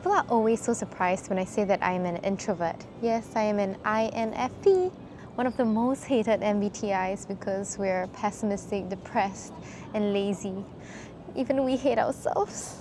People are always so surprised when I say that I am an introvert. Yes, I am an INFP, one of the most hated MBTIs because we're pessimistic, depressed, and lazy. Even we hate ourselves.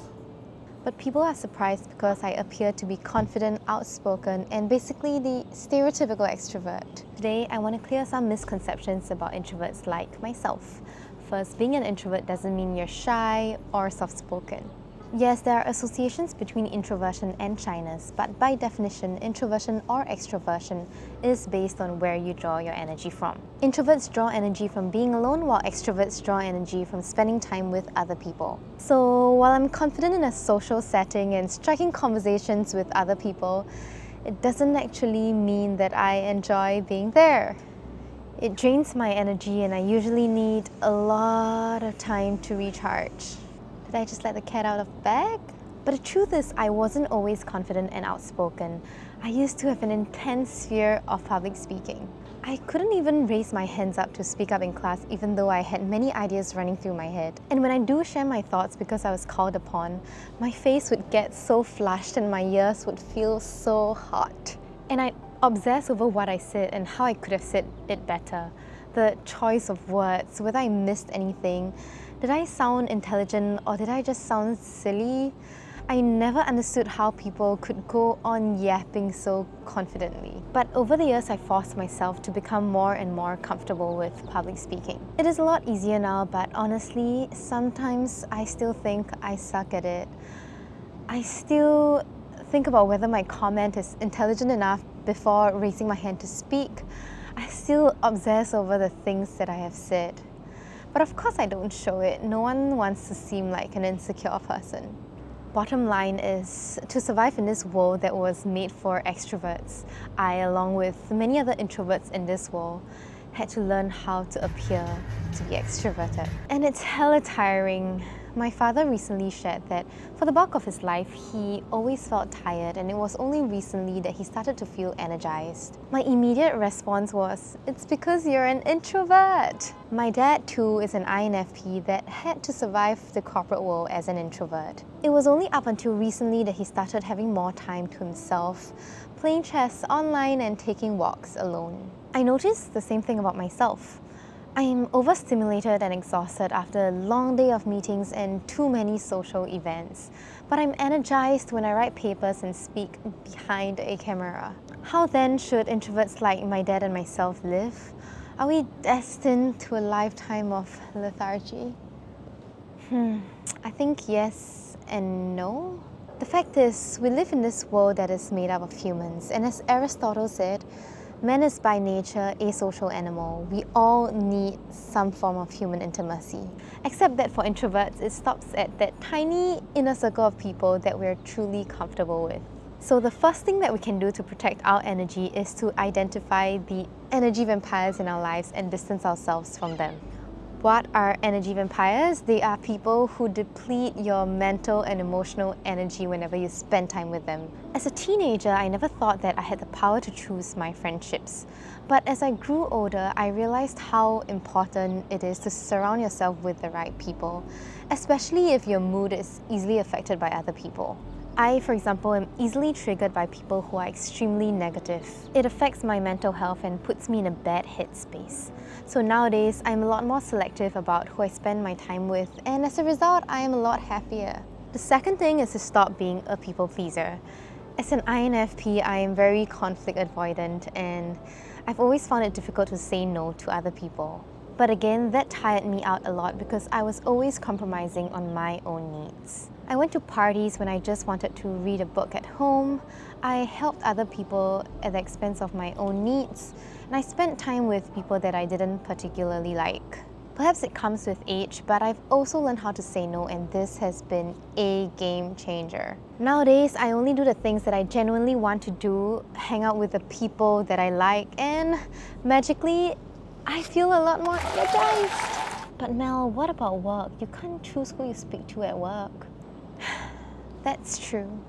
But people are surprised because I appear to be confident, outspoken, and basically the stereotypical extrovert. Today, I want to clear some misconceptions about introverts like myself. First, being an introvert doesn't mean you're shy or soft-spoken. Yes, there are associations between introversion and shyness, but by definition, introversion or extroversion is based on where you draw your energy from. Introverts draw energy from being alone, while extroverts draw energy from spending time with other people. So while I'm confident in a social setting and striking conversations with other people, it doesn't actually mean that I enjoy being there. It drains my energy and I usually need a lot of time to recharge. Did I just let the cat out of the bag? But the truth is, I wasn't always confident and outspoken. I used to have an intense fear of public speaking. I couldn't even raise my hands up to speak up in class even though I had many ideas running through my head. And when I do share my thoughts because I was called upon, my face would get so flushed and my ears would feel so hot. And I'd obsess over what I said and how I could have said it better. The choice of words, whether I missed anything. Did I sound intelligent or did I just sound silly? I never understood how people could go on yapping so confidently. But over the years, I forced myself to become more and more comfortable with public speaking. It is a lot easier now, but honestly, sometimes I still think I suck at it. I still think about whether my comment is intelligent enough before raising my hand to speak. I still obsess over the things that I have said. But of course I don't show it. No one wants to seem like an insecure person. Bottom line is, to survive in this world that was made for extroverts, I, along with many other introverts in this world, had to learn how to appear to be extroverted. And it's hella tiring. My father recently shared that for the bulk of his life, he always felt tired, and it was only recently that he started to feel energized. My immediate response was, "It's because you're an introvert." My dad too is an INFP that had to survive the corporate world as an introvert. It was only up until recently that he started having more time to himself, playing chess online and taking walks alone. I noticed the same thing about myself. I am overstimulated and exhausted after a long day of meetings and too many social events. But I'm energized when I write papers and speak behind a camera. How then should introverts like my dad and myself live? Are we destined to a lifetime of lethargy? I think yes and no. The fact is, we live in this world that is made up of humans, and as Aristotle said, man is by nature a social animal. We all need some form of human intimacy. Except that for introverts, it stops at that tiny inner circle of people that we're truly comfortable with. So the first thing that we can do to protect our energy is to identify the energy vampires in our lives and distance ourselves from them. What are energy vampires? They are people who deplete your mental and emotional energy whenever you spend time with them. As a teenager, I never thought that I had the power to choose my friendships. But as I grew older, I realized how important it is to surround yourself with the right people, especially if your mood is easily affected by other people. I, for example, am easily triggered by people who are extremely negative. It affects my mental health and puts me in a bad headspace. So nowadays, I'm a lot more selective about who I spend my time with, and as a result, I am a lot happier. The second thing is to stop being a people pleaser. As an INFP, I am very conflict avoidant, and I've always found it difficult to say no to other people. But again, that tired me out a lot because I was always compromising on my own needs. I went to parties when I just wanted to read a book at home. I helped other people at the expense of my own needs, and I spent time with people that I didn't particularly like. Perhaps it comes with age, but I've also learned how to say no, and this has been a game changer. Nowadays, I only do the things that I genuinely want to do, hang out with the people that I like, and magically, I feel a lot more energized. But Mel, what about work? You can't choose who you speak to at work. That's true.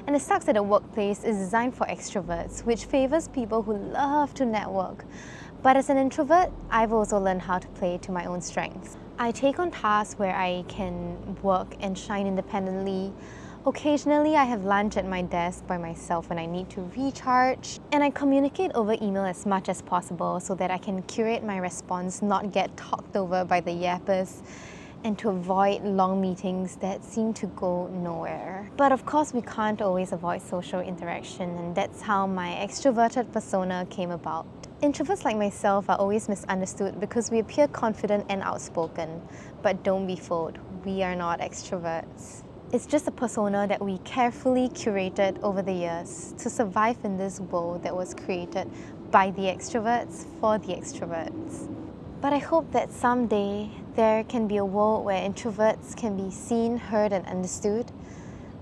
And it sucks that the workplace is designed for extroverts, which favors people who love to network. But as an introvert, I've also learned how to play to my own strengths. I take on tasks where I can work and shine independently, Occasionally, I have lunch at my desk by myself when I need to recharge, and I communicate over email as much as possible so that I can curate my response, not get talked over by the yappers, and to avoid long meetings that seem to go nowhere. But of course, we can't always avoid social interaction, and that's how my extroverted persona came about. Introverts like myself are always misunderstood because we appear confident and outspoken, but don't be fooled, we are not extroverts. It's just a persona that we carefully curated over the years to survive in this world that was created by the extroverts for the extroverts. But I hope that someday there can be a world where introverts can be seen, heard, and understood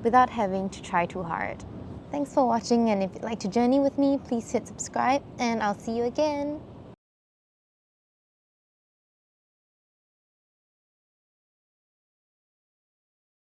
without having to try too hard. Thanks for watching, and if you'd like to journey with me, please hit subscribe, and I'll see you again.